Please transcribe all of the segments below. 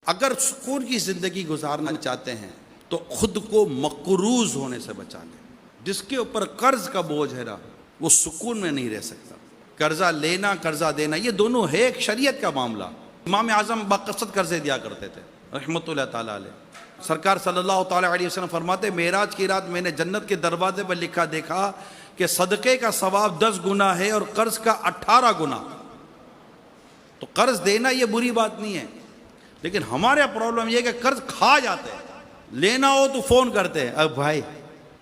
اگر سکون کی زندگی گزارنا چاہتے ہیں تو خود کو مقروض ہونے سے بچا لیں۔ جس کے اوپر قرض کا بوجھ ہے نا وہ سکون میں نہیں رہ سکتا۔ قرضہ لینا قرضہ دینا یہ دونوں ہے ایک شریعت کا معاملہ۔ امام اعظم باقسط قرضے دیا کرتے تھے رحمۃ اللہ تعالیٰ علیہ۔ سرکار صلی اللہ تعالیٰ علیہ وسلم فرماتے معراج کی رات میں نے جنت کے دروازے پر لکھا دیکھا کہ صدقے کا ثواب 10 گنا ہے اور قرض کا 18 گنا۔ تو قرض دینا یہ بری بات نہیں ہے، لیکن ہمارے پرابلم یہ ہے کہ قرض کھا جاتے ہیں۔ لینا ہو تو فون کرتے ہیں، اب بھائی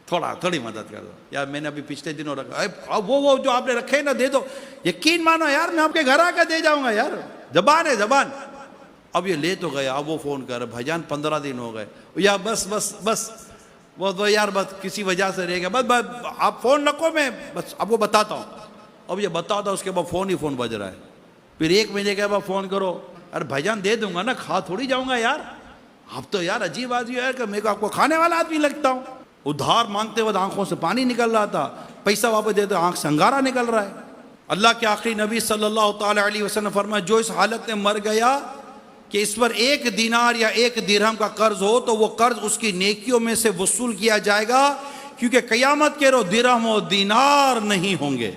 تھوڑی مدد کر دو یار، میں نے ابھی پچھلے دنوں رکھا، اب وہ جو آپ نے رکھے نا دے دو۔ یقین مانو یار میں آپ کے گھر آ کے دے جاؤں گا یار، زبان ہے زبان۔ اب یہ لے تو گیا، اب وہ فون کر بھائی جان 15 دن ہو گئے، یا بس وہ یار بس کسی وجہ سے رہ گیا، بس آپ فون رکھو میں بس آپ کو بتاتا ہوں۔ اب یہ بتاتا اس کے بعد فون بج رہا ہے، پھر 1 مہینے کے بعد فون کرو، ارے بھائی جان دے دوں گا نا، کھا تھوڑی جاؤں گا یار۔ اب تو یار عجیب آدمی ہے کہ میں کو آپ کو کھانے والا آدمی لگتا ہوں۔ ادھار مانگتے وقت آنکھوں سے پانی نکل رہا تھا، پیسہ واپس دیتے آنکھ سے انگارہ نکل رہا ہے۔ اللہ کے آخری نبی صلی اللہ تعالی علیہ وسلم فرمایا جو اس حالت میں مر گیا کہ اس پر 1 دینار یا 1 درہم کا قرض ہو تو وہ قرض اس کی نیکیوں میں سے وصول کیا جائے گا، کیونکہ قیامت کے روز درہم و دینار نہیں ہوں گے۔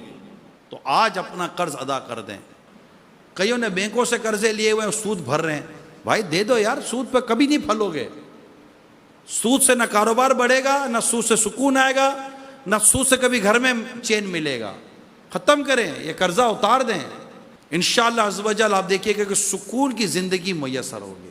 تو آج اپنا قرض ادا کر دیں۔ کئیوں نے بینکوں سے قرضے لیے ہوئے ہیں، سود بھر رہے ہیں، بھائی دے دو یار، سود پہ کبھی نہیں پھلو گے۔ سود سے نہ کاروبار بڑھے گا، نہ سود سے سکون آئے گا، نہ سود سے کبھی گھر میں چین ملے گا۔ ختم کریں، یہ قرضہ اتار دیں، انشاءاللہ عز و جل آپ دیکھیے کہ سکون کی زندگی میسر ہوگی۔